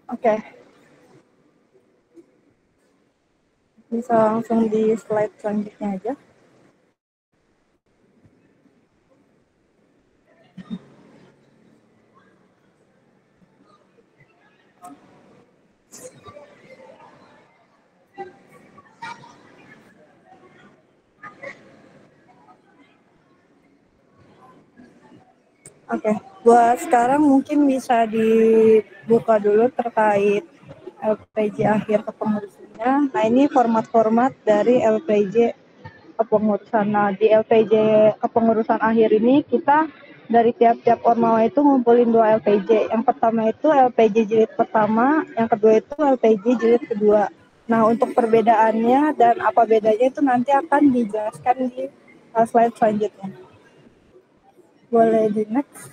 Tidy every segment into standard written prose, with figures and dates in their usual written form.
Oke, bisa langsung di slide selanjutnya aja. Oke, buat sekarang mungkin bisa dibuka dulu terkait LPJ akhir kepengurusannya. Nah, ini format-format dari LPJ kepengurusan. Nah, di LPJ kepengurusan akhir ini kita dari tiap-tiap ormawa itu ngumpulin 2 LPJ. Yang pertama itu LPJ jilid pertama, yang kedua itu LPJ jilid kedua. Nah, untuk perbedaannya dan apa bedanya itu nanti akan dijelaskan di slide selanjutnya. Boleh di next.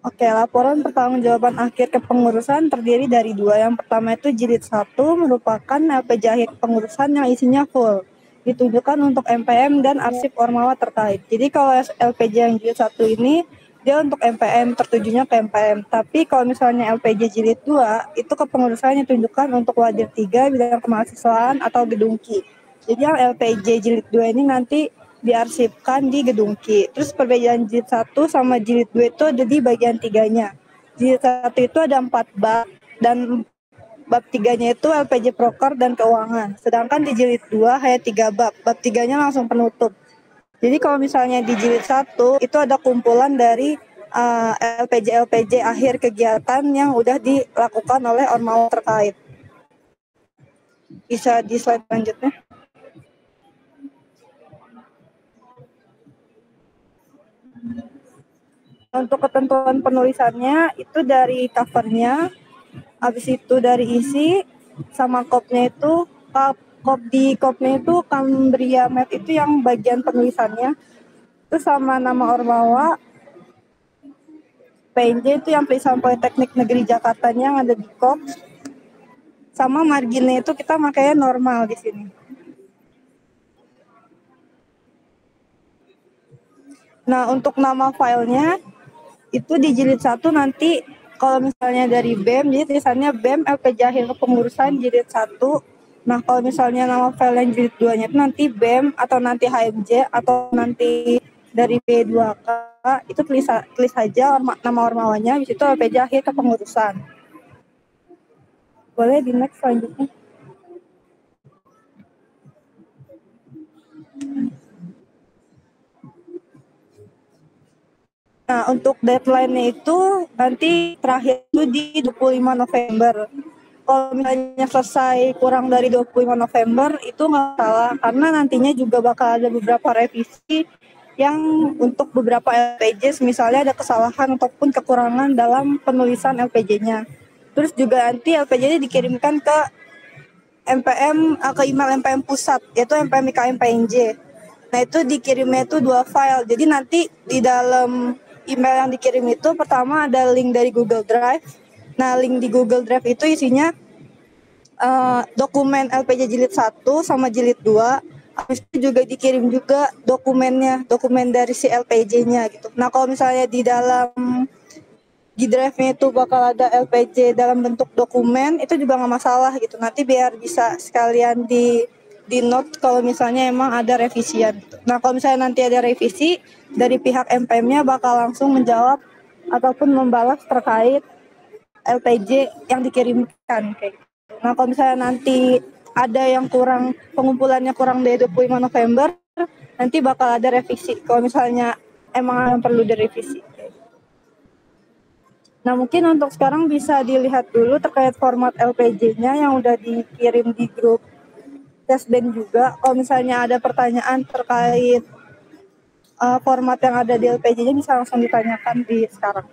Oke, laporan pertanggungjawaban akhir kepengurusan terdiri dari 2. Yang pertama itu jilid 1 merupakan LPJ akhir kepengurusan yang isinya full, ditujukan untuk MPM dan arsip ormawa terkait. Jadi kalau LPJ yang jilid 1 ini dia untuk MPM, tertujunya ke MPM. Tapi kalau misalnya LPJ jilid 2 itu kepengurusannya ditujukan untuk wadir 3 bidang kemahasiswaan atau gedung Ki. Jadi yang LPJ jilid 2 ini nanti diarsipkan di gedung Ki. Terus perbedaan jilid 1 sama jilid 2 itu ada di bagian 3-nya. Jilid 1 itu ada 4 bab dan bab 3-nya itu LPJ Proker dan keuangan. Sedangkan di jilid 2 hanya 3 bab. Bab 3-nya langsung penutup. Jadi kalau misalnya di jilid 1 itu ada kumpulan dari LPJ-LPJ akhir kegiatan yang udah dilakukan oleh ormawa terkait. Bisa di slide selanjutnya. Untuk ketentuan penulisannya itu dari covernya, habis itu dari isi, sama kopnya itu kopnya itu Cambria Med itu yang bagian penulisannya, itu sama nama ormawa, PNJ itu yang Perisam Politeknik Negeri Jakarta yang ada di kop, sama marginnya itu kita makanya normal di sini. Nah, untuk nama filenya itu di jilid 1 nanti kalau misalnya dari BEM, jadi tulisannya BEM LPJ akhir kepengurusan jilid 1. Nah, kalau misalnya nama file yang jilid 2-nya itu nanti BEM atau nanti HMJ atau nanti dari B2K, itu tulis saja nama ormawanya, di situ LPJ akhir kepengurusan. Boleh di next selanjutnya. Nah, untuk deadline-nya itu nanti terakhir itu di 25 November. Kalau misalnya selesai kurang dari 25 November itu nggak salah, karena nantinya juga bakal ada beberapa revisi yang untuk beberapa LPJ, misalnya ada kesalahan ataupun kekurangan dalam penulisan LPJ-nya. Terus juga nanti LPJ-nya dikirimkan ke MPM, ke email MPM pusat, yaitu MPM IKM PNJ. Nah, itu dikirimnya itu 2 file. Jadi nanti di dalam email yang dikirim itu pertama ada link dari Google Drive. Nah, link di Google Drive itu isinya dokumen LPJ jilid 1 sama jilid 2. Habis itu juga dikirim juga dokumen dari si LPJ-nya gitu. Nah, kalau misalnya di dalam di drive-nya itu bakal ada LPJ dalam bentuk dokumen, itu juga nggak masalah gitu. Nanti biar bisa sekalian di note kalau misalnya emang ada revisian gitu. Nah, kalau misalnya nanti ada revisi dari pihak MPM-nya bakal langsung menjawab ataupun membalas terkait LPJ yang dikirimkan kayak gitu. Nah, kalau misalnya nanti ada yang kurang, pengumpulannya kurang dari 25 November, nanti bakal ada revisi kalau misalnya emang perlu direvisi. Nah, mungkin untuk sekarang bisa dilihat dulu terkait format LPJ-nya yang udah dikirim di grup Tesben juga. Kalau misalnya ada pertanyaan terkait format yang ada di LPJ-nya bisa langsung ditanyakan di sekarang.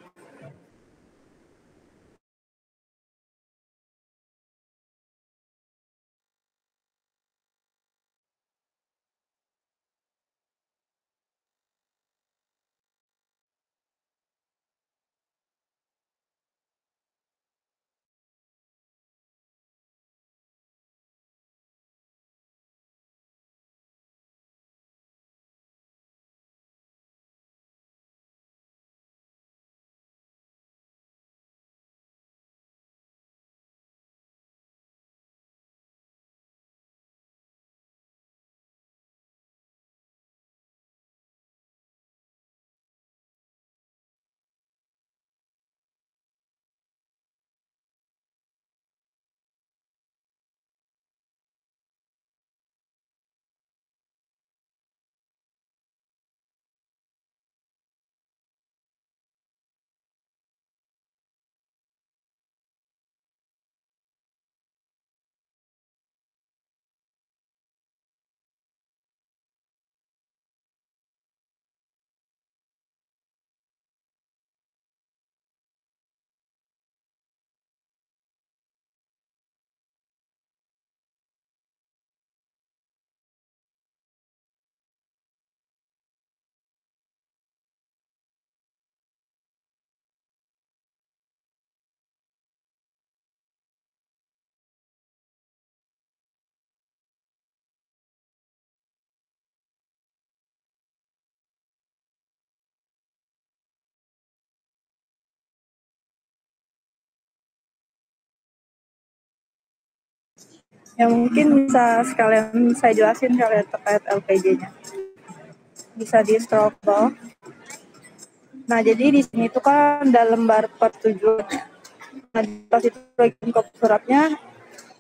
yang mungkin bisa sekalian saya jelasin kalian terkait LPG-nya. Bisa di scroll bawah. Nah, jadi di sini tuh kan ada lembar persetujuan. Nah, di atas itu bagian kopi suratnya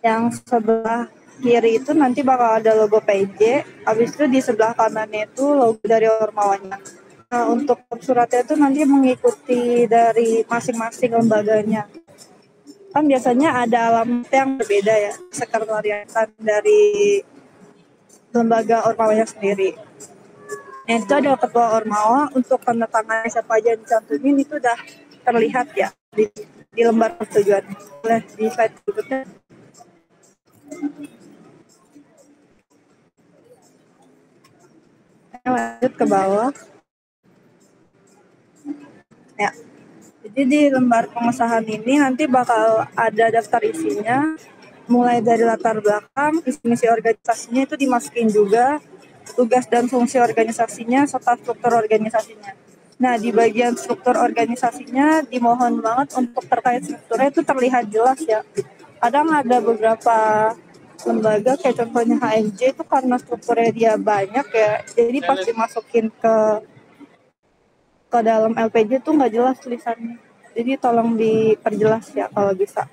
yang sebelah kiri itu nanti bakal ada logo PJ, habis itu di sebelah kanannya itu logo dari Ormawanya. Nah, untuk suratnya itu nanti mengikuti dari masing-masing lembaganya. Kan biasanya ada alamat yang berbeda ya, sekretariatan dari lembaga Ormawanya sendiri. Yang itu ada ketua Ormawa, untuk tanda tangan siapa aja yang dicantumin itu udah terlihat ya di lembar persetujuan. Boleh di slide berikutnya. Lanjut ke bawah. Ya. Jadi di lembar pengesahan ini nanti bakal ada daftar isinya, mulai dari latar belakang, visi-misi organisasinya itu dimasukin juga, tugas dan fungsi organisasinya, serta struktur organisasinya. Nah, di bagian struktur organisasinya dimohon banget untuk terkait strukturnya itu terlihat jelas ya. Kadang ada beberapa lembaga kayak contohnya HMJ itu karena strukturnya dia banyak ya, jadi pas dimasukin ke dalam LPG tuh nggak jelas tulisannya. Jadi tolong diperjelas ya kalau bisa.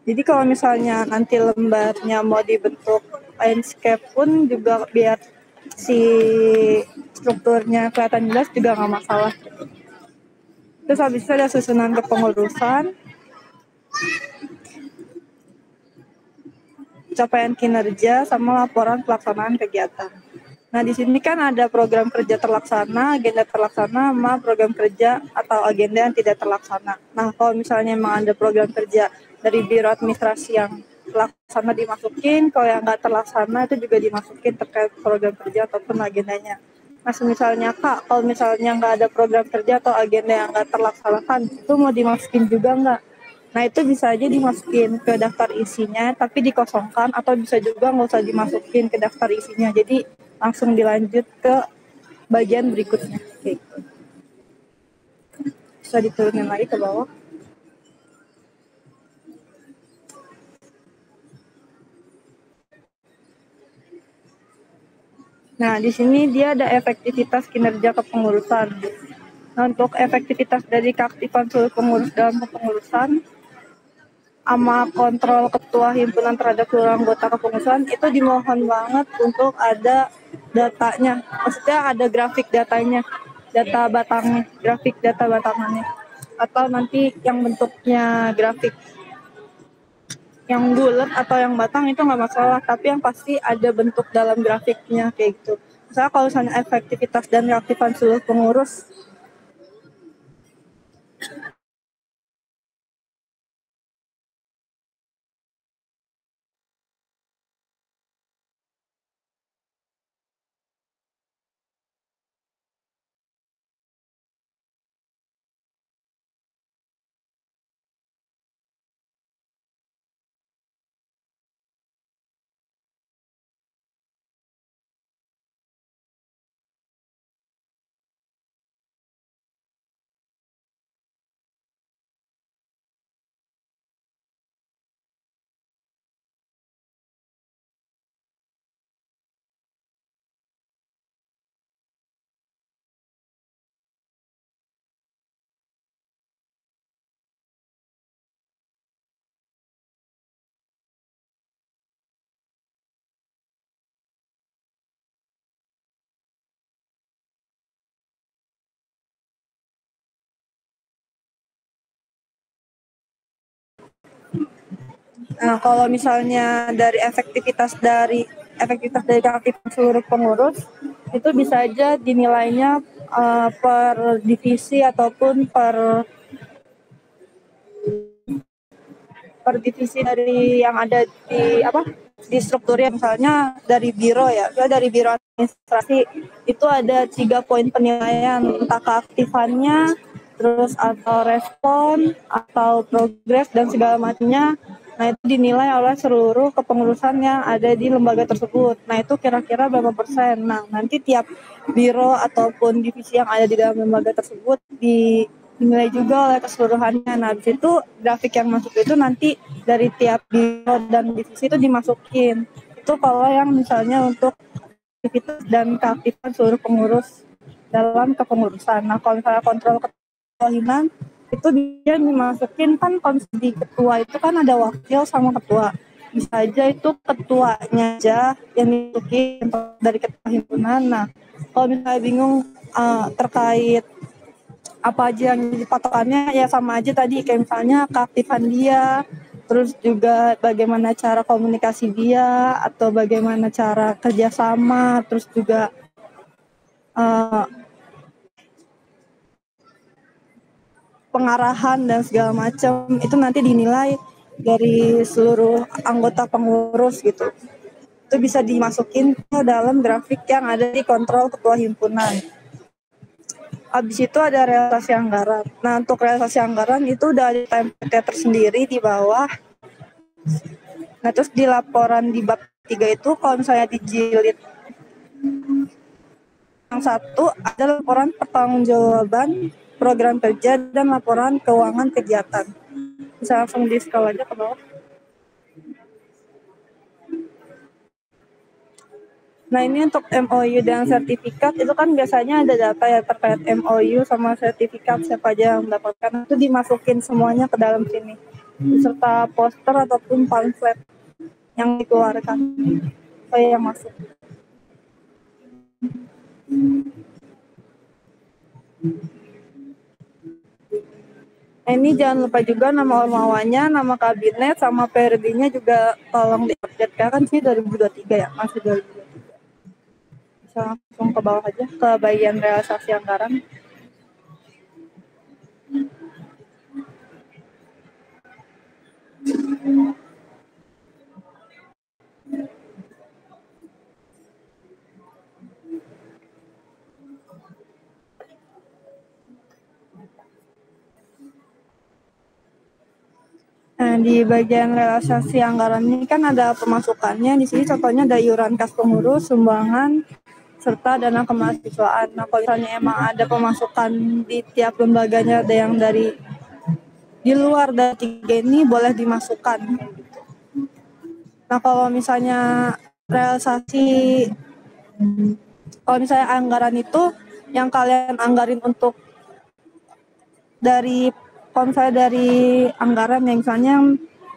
Jadi kalau misalnya nanti lembarnya mau dibentuk landscape pun juga biar si strukturnya kelihatan jelas juga nggak masalah. Terus habis itu ada susunan kepengurusan, capaian kinerja, sama laporan pelaksanaan kegiatan. Nah, di sini kan ada program kerja terlaksana, agenda terlaksana, sama program kerja atau agenda yang tidak terlaksana. Nah, kalau misalnya memang ada program kerja dari Biro Administrasi yang terlaksana dimasukin, kalau yang nggak terlaksana itu juga dimasukin terkait program kerja ataupun agendanya. Nah, misalnya Kak, kalau misalnya nggak ada program kerja atau agenda yang nggak terlaksanakan, itu mau dimasukin juga nggak? Nah, itu bisa aja dimasukin ke daftar isinya, tapi dikosongkan, atau bisa juga nggak usah dimasukin ke daftar isinya. Jadi langsung dilanjut ke bagian berikutnya. Oke. Bisa diturunin lagi ke bawah. Nah, di sini dia ada efektivitas kinerja kepengurusan. Nah, untuk efektivitas dari keaktifan seluruh pengurus dalam kepengurusan, sama kontrol ketua himpunan terhadap seluruh anggota kepengurusan itu dimohon banget untuk ada datanya. Maksudnya ada grafik datanya, data batangnya, grafik data batangannya. Atau nanti yang bentuknya grafik yang bulat atau yang batang itu nggak masalah, tapi yang pasti ada bentuk dalam grafiknya kayak gitu. Misalnya kalau misalnya efektivitas dan keaktifan seluruh pengurus. Nah, kalau misalnya dari efektivitas dari keaktifan seluruh pengurus itu bisa aja dinilainya per divisi ataupun per divisi dari yang ada di apa di struktur yang misalnya dari biro ya, dari biro administrasi itu ada 3 poin penilaian, entah keaktifannya, terus atau respon, atau progres dan segala macamnya. Nah itu dinilai oleh seluruh kepengurusan yang ada di lembaga tersebut. Nah itu kira-kira berapa persen. Nah nanti tiap biro ataupun divisi yang ada di dalam lembaga tersebut dinilai juga oleh keseluruhannya. Nah di situ grafik yang masuk itu nanti dari tiap biro dan divisi itu dimasukin. Itu kalau yang misalnya untuk aktivitas dan keaktifan seluruh pengurus dalam kepengurusan. Nah kalau misalnya kontrol ketuhanan itu dia dimasukin kan di ketua itu kan ada wakil sama ketua. Bisa aja itu ketuanya aja yang dimasukin dari ketua himpunan. Nah kalau misalnya bingung terkait apa aja yang jadi patokannya ya sama aja tadi kayak misalnya keaktifan dia, terus juga bagaimana cara komunikasi dia atau bagaimana cara kerjasama, terus juga uh, pengarahan dan segala macam itu nanti dinilai dari seluruh anggota pengurus gitu. Itu bisa dimasukin ke dalam grafik yang ada di kontrol ketua himpunan. Habis itu ada realisasi anggaran. Nah, untuk realisasi anggaran itu udah ada template tersendiri di bawah. Nah, terus di laporan di bab 3 itu kalau misalnya dijilid yang satu ada laporan pertanggungjawaban program kerja dan laporan keuangan kegiatan. Bisa langsung di scroll aja ke bawah. Nah ini untuk MOU dan sertifikat itu kan biasanya ada data ya terkait MOU sama sertifikat siapa aja yang mendapatkan itu dimasukin semuanya ke dalam sini beserta poster ataupun pamflet yang dikeluarkan supaya yang masuk. Nah, ini jangan lupa juga nama ormawannya, nama kabinet sama PRD-nya juga tolong diupdate kan sih 2023 ya masih 2023. Bisa langsung ke bawah aja ke bagian realisasi anggaran. Nah, di bagian realisasi anggaran ini kan ada pemasukannya. Di sini contohnya ada iuran kas pengurus, sumbangan, serta dana kemahasiswaan. Nah, kalau misalnya emang ada pemasukan di tiap lembaganya ada yang dari di luar dari 3 ini boleh dimasukkan. Nah, kalau misalnya realisasi, kalau misalnya anggaran itu yang kalian anggarin untuk dari kalau misalnya dari anggaran yang misalnya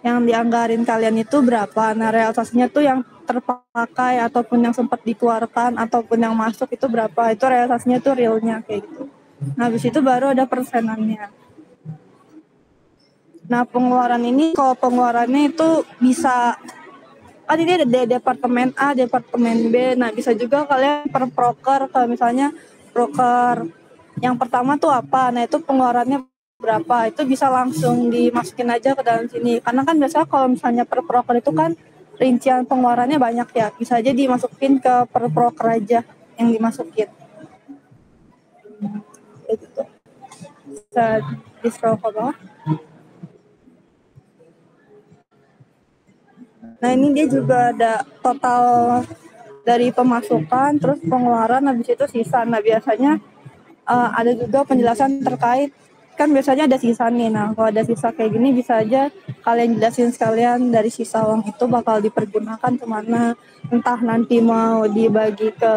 yang dianggarin kalian itu berapa, nah realisasinya tuh yang terpakai ataupun yang sempat dikeluarkan ataupun yang masuk itu berapa, itu realisasinya tuh realnya kayak gitu. Nah habis itu baru ada persenannya. Nah pengeluaran ini kalau pengeluarannya itu bisa kan ini ada departemen A, departemen B. Nah bisa juga kalian per proker kalau misalnya proker yang pertama tuh apa, nah itu pengeluarannya berapa, itu bisa langsung dimasukin aja ke dalam sini karena kan biasanya kalau misalnya per proker itu kan rincian pengeluarannya banyak ya, bisa aja dimasukin ke per proker aja yang dimasukin kayak gitu. Bisa di scroll ke bawah. Nah ini dia juga ada total dari pemasukan terus pengeluaran habis itu sisa. Nah biasanya ada juga penjelasan terkait kan biasanya ada sisa nih. Nah kalau ada sisa kayak gini bisa aja kalian jelasin sekalian dari sisa uang itu bakal dipergunakan kemana, entah nanti mau dibagi ke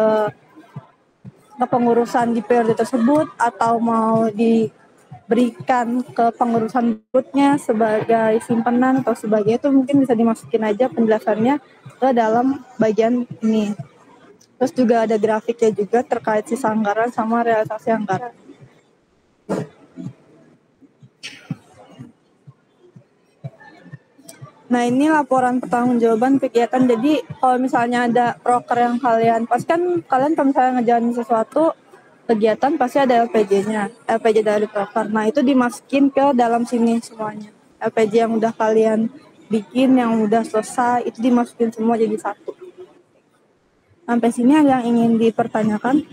kepengurusan di periode tersebut atau mau diberikan ke pengurusan berikutnya sebagai simpanan atau sebagai itu mungkin bisa dimasukin aja penjelasannya ke dalam bagian ini. Terus juga ada grafiknya juga terkait sisa anggaran sama realisasi anggaran. Nah ini laporan pertanggungjawaban kegiatan. Jadi kalau misalnya ada proker yang kalian, pasti kan kalian kalau misalnya ngejalanin sesuatu kegiatan pasti ada LPJ-nya, LPJ dari proker. Nah itu dimasukin ke dalam sini semuanya. LPJ yang udah kalian bikin yang udah selesai itu dimasukin semua jadi satu. Sampai sini ada yang ingin dipertanyakan?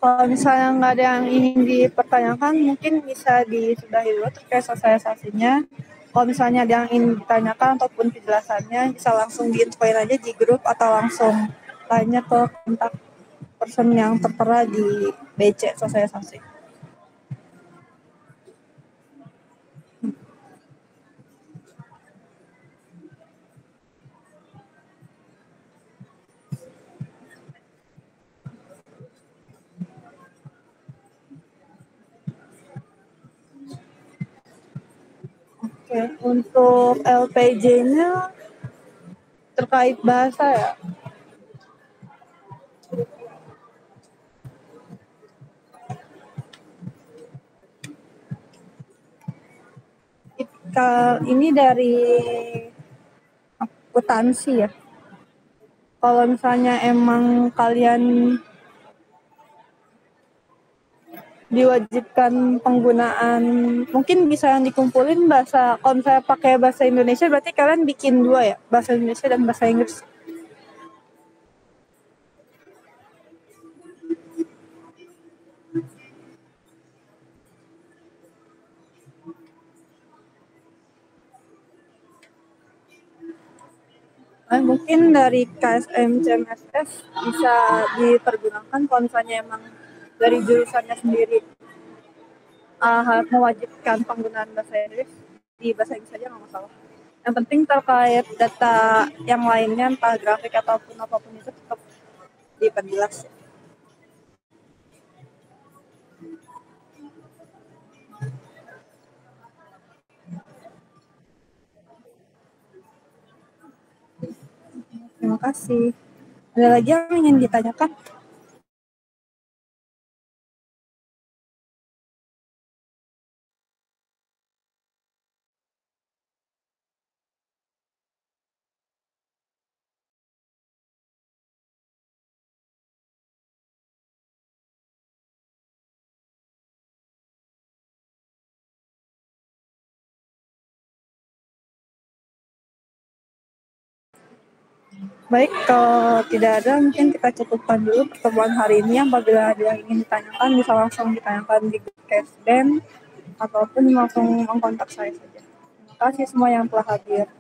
Kalau misalnya nggak ada yang ingin dipertanyakan, mungkin bisa disudahi dulu terkait sosialisasinya. Kalau misalnya ada yang ingin ditanyakan ataupun penjelasannya, bisa langsung diinfoin aja di grup atau langsung tanya ke kontak person yang tertera di BC sosialisasi. Oke, untuk LPJ-nya terkait bahasa ya. Ini dari akuntansi ya. Kalau misalnya emang kalian diwajibkan penggunaan, mungkin bisa yang dikumpulin bahasa, kalau misalnya pakai bahasa Indonesia berarti kalian bikin dua ya, bahasa Indonesia dan bahasa Inggris. Mungkin dari KSM CMSS bisa dipergunakan kalau misalnya emang dari jurusannya sendiri mewajibkan penggunaan bahasa Inggris, di bahasa Inggris saja nggak masalah. Yang penting terkait data yang lainnya, entah grafik ataupun apapun itu tetap diperjelas. Terima kasih. Ada lagi yang ingin ditanyakan? Baik, kalau tidak ada mungkin kita cukupkan dulu pertemuan hari ini. Apabila ada yang ingin ditanyakan bisa langsung ditanyakan di grup KSDM ataupun langsung mengkontak saya saja. Terima kasih semua yang telah hadir.